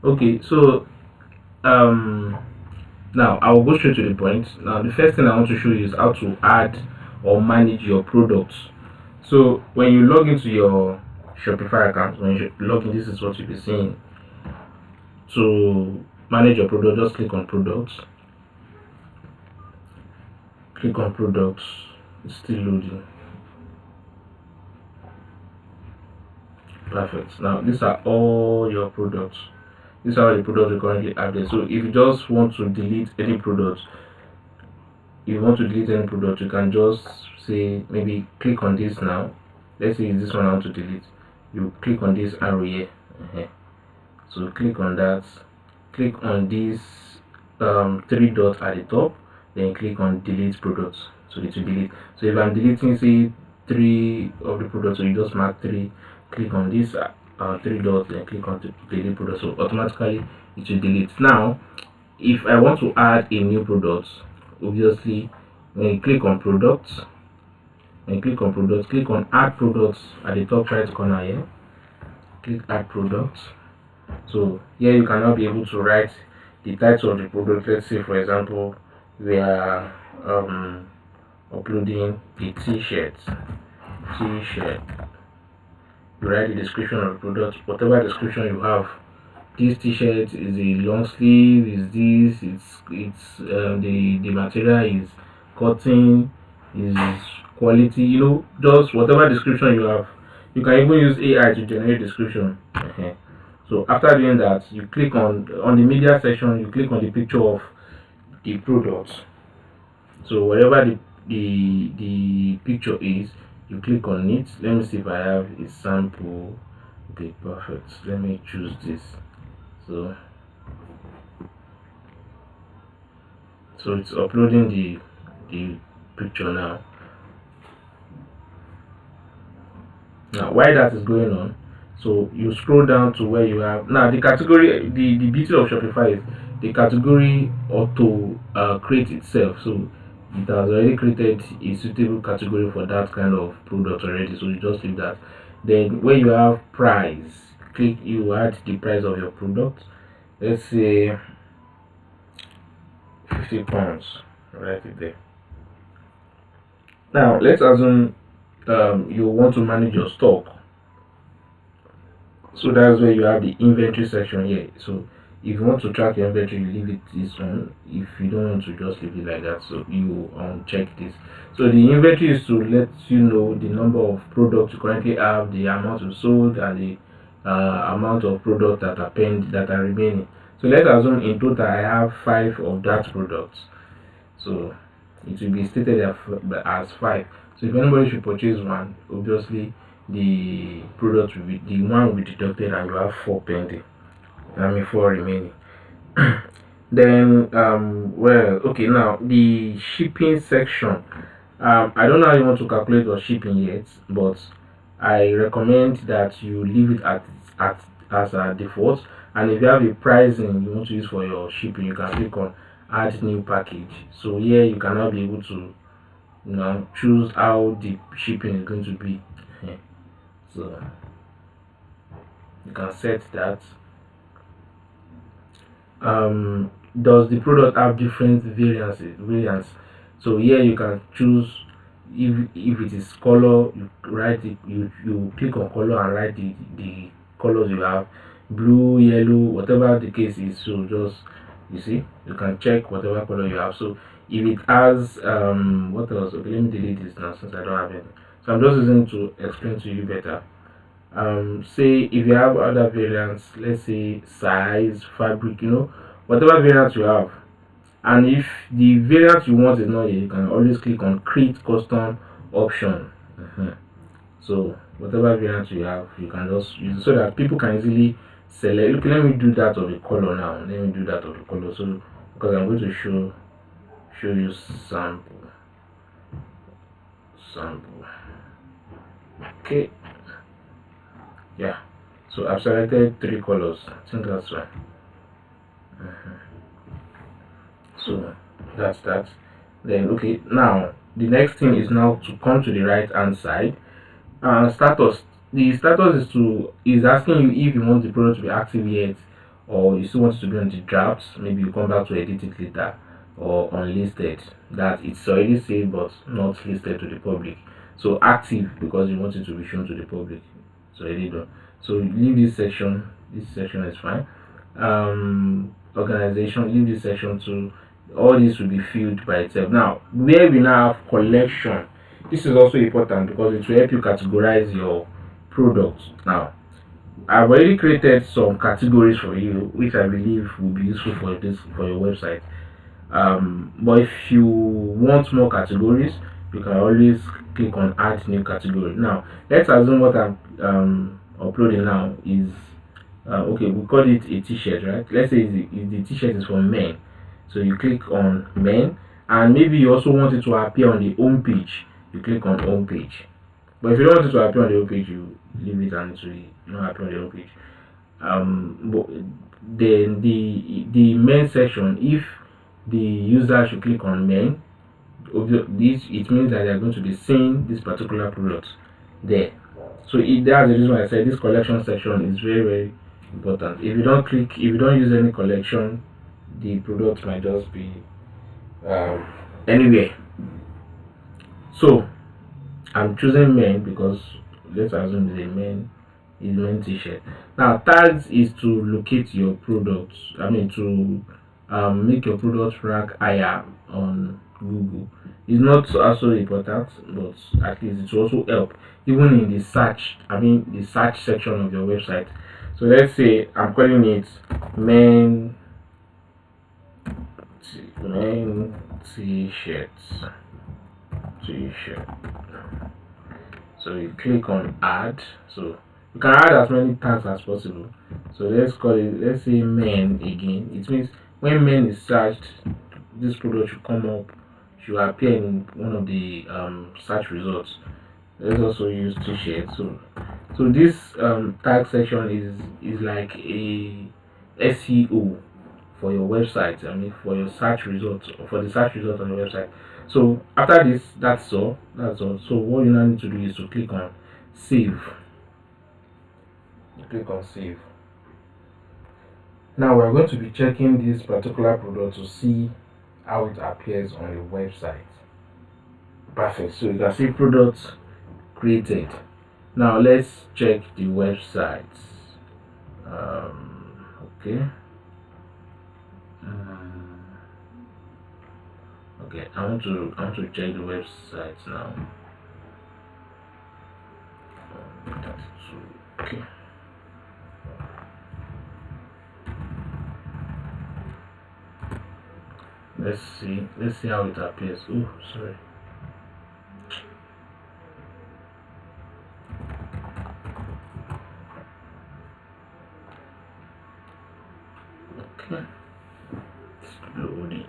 Okay, so um now I'll go straight to the point. Now the first thing I want to show you is how to add or manage your products. So when you log into your Shopify account, when you log in, this is what you'll be seeing. To manage your product, just click on products. Click on products. It's still loading. Perfect. Now these are all your products. These are all the products you currently have there. So if you just want to delete any product, you can just say, maybe click on this now. Let's say this one I want to delete. You click on this arrow here. So click on that. Click on this three dots at the top. Then click on delete products. So it will delete. So if I'm deleting, say, 3 of the products, so you just mark 3. Click on this three dots, then click on delete products. So automatically it will delete. Now, if I want to add a new product, obviously when you click on products, click on add products at the top right corner here. Click add products. So here you can now be able to write the title of the product. Let's say, for example, we are uploading a t-shirt. You write the description of the product, whatever description you have. This t-shirt is a long sleeve, is this, the material is cotton, is quality, just whatever description you have. You can even use AI to generate description. So after doing that, you click on the media section, you click on the picture of the product. So whatever the picture is, you click on it. Let me see if I have a sample. Okay, perfect. Let me choose this. So it's uploading the picture now. Now while that is going on, so you scroll down to where you have now the category. The beauty of Shopify is the category auto create itself. So it has already created a suitable category for that kind of product already. So you just leave that. Then where you have price, you add the price of your product. Let's say £50. Write it there. Now let's assume you want to manage your stock. So that's where you have the inventory section here. So if you want to track your inventory, you leave it this on. If you don't want to, just leave it like that. So you check this. So the inventory is to let you know the number of products you currently have, the amount you sold, and the amount of products that are remaining. So let's assume in total I have 5 of that product. So it will be stated as 5. So if anybody should purchase one, obviously the product will be, the one will be deducted, and you have 4 pending. 4 remaining. Then okay, now the shipping section. I don't know how you want to calculate your shipping yet, but I recommend that you leave it as a default. And if you have a pricing you want to use for your shipping, you can click on add new package. So here you can now be able to choose how the shipping is going to be. So you can set that. Does the product have different variants? So here you can choose. If it is color, you write it, you click on color and write the colors you have, blue, yellow, whatever the case is. So just, you see, you can check whatever color you have. So if it has what else? Okay, let me delete this now since I don't have it. So I'm just using to explain to you better. Say if you have other variants, let's say size, fabric, whatever variant you have. And if the variant you want is not here, you can always click on create custom option. So whatever variant you have, you can just use it so that people can easily select. Okay, let me do that of the color now. So because I'm going to show you sample. Okay, yeah. So I've selected 3 colors. I think that's right. So that's that. Then okay, now the next thing is now to come to the right hand side. Status. The status is asking you if you want the product to be active yet or you still want it to be on the drafts, maybe you come back to edit it later, or unlisted, that it's already saved but not listed to the public. So active because you want it to be shown to the public. It's already done. So leave this section. This section is fine. Organization, leave this section to all this will be filled by itself. Now where we now have collection, this is also important because it will help you categorize your products. Now I've already created some categories for you, which I believe will be useful for your website. But if you want more categories, you can always click on add new category. Now let's assume what I'm uploading now is okay. We call it a t-shirt, right? Let's say the t-shirt is for men, so you click on men, and maybe you also want it to appear on the home page. You click on home page. But if you don't want it to appear on the home page, you leave it and it will not appear on the home page. But then the main section, if the user should click on men, this it means that they are going to be seeing this particular product there. So that's the reason why I said this collection section is very very important. If you don't use any collection, the product might just be um, anywhere. So I'm choosing men because let's assume it's a men t-shirt. Now tags is to locate your products. I mean to make your products rank higher on Google. It's not also important, but at least it will also help even in the search. I mean the search section of your website. So let's say I'm calling it men men t-shirts t-shirt. So you click on add. So you can add as many tags as possible. So let's say men again. It means when men is searched, this product should come up, should appear in one of the search results. Let's also use t-shirt. So this tag section is like a SEO for your website. I mean for your search results, or for the search results on your website. So after this, that's all. That's all. So what you now need to do is to click on save. Click on save. Now we're going to be checking this particular product to see how it appears on the website. Perfect. So you can see products created. Now let's check the website. Okay. Okay, I want to check the website now. 32. Okay. Let's see how it appears. Oh, sorry. Okay. It's loading.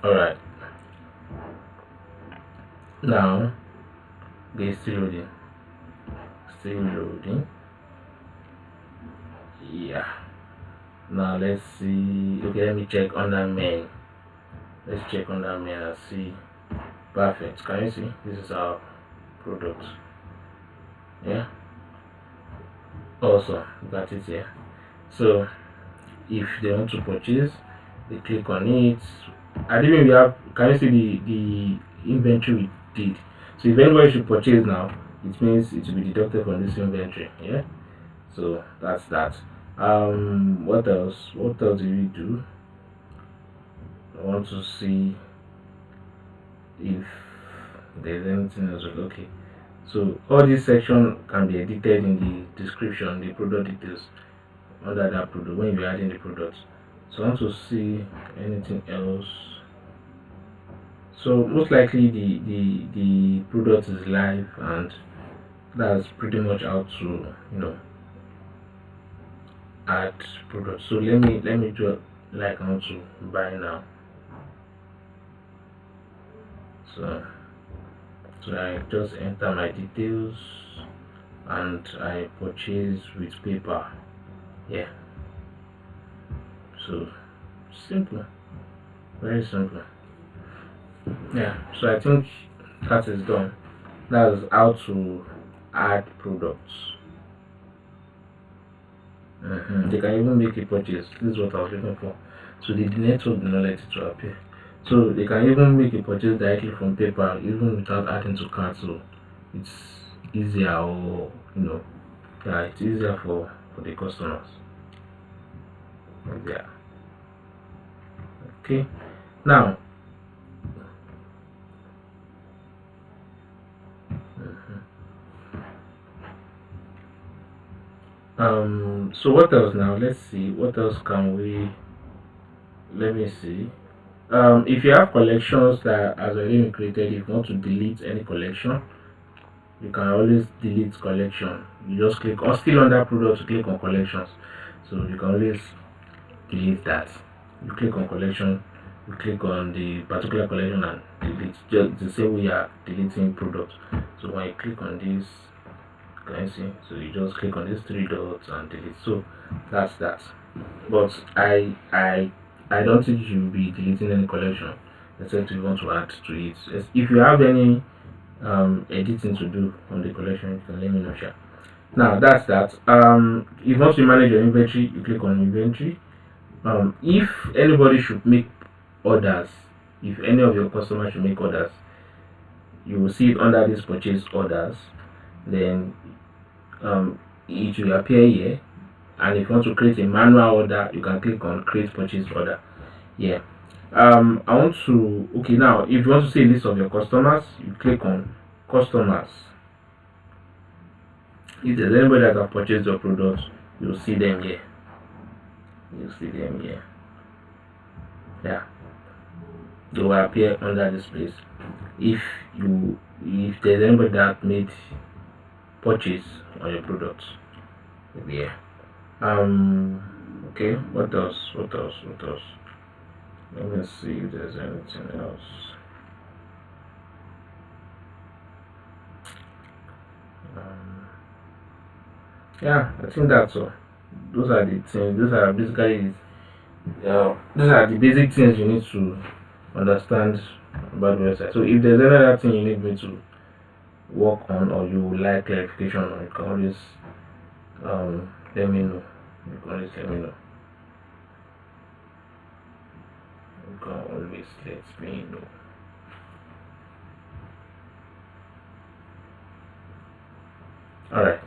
Alright. Now it's still loading. Still loading. Yeah. Now let's see. Okay, let me check under main. Let's check under main and see. Perfect. Can you see? This is our product. Yeah. Also, got it here. So if they want to purchase, they click on it. I didn't we have. Can you see the inventory we did? So if anybody should purchase now, it means it will be deducted from this inventory. Yeah. So that's that. What else? What else do we do? I want to see if there's anything else. Okay. So all this section can be edited in the description, the product details under that product when you're adding the product. So I want to see anything else. So most likely the product is live, and that's pretty much how to add product. So let me do like I want to buy now. So I just enter my details and I purchase with PayPal. Yeah. So simple, very simple. Yeah. So I think that is done. That's how to add products. They can even make a purchase. This is what I was looking for. So the network do not let it to appear. So they can even make a purchase directly from PayPal even without adding to cart. So it's easier, or yeah, it's easier for the customers. Yeah. Okay. Now, so what else now? Let's see. What else can we? Let me see. If you have collections that has already been created, if you want to delete any collection, you can always delete collection. You just click, or still under products, you click on collections. So you can always delete that. You click on collection, you click on the particular collection and delete. Just the same way you are deleting products. So when you click on this, can you see? So you just click on these three dots and delete. So that's that. But I don't think you will be deleting any collection except if you want to add to it. If you have any editing to do on the collection, you can let me know. Sure. Now that's that. If once you manage your inventory, you click on inventory. If anybody should make orders, if any of your customers should make orders, you will see it under this purchase orders. Then it will appear here. And if you want to create a manual order, you can click on create purchase order. Yeah. I want to, okay, now if you want to see a list of your customers, you click on customers. If there's anybody that have purchased your product, you'll see them here. You'll see them here. Yeah. They will appear under this place. If there's anybody that made purchase on your product, yeah. Okay, what else? Let me see if there's anything else. Yeah, I think that's all. Those are the things. Those are basically those are the basic things you need to understand about the website. So if there's any other thing you need me to work on, or you would like clarification on, you can always let me know. You can always let me know. You can always let me know. Alright.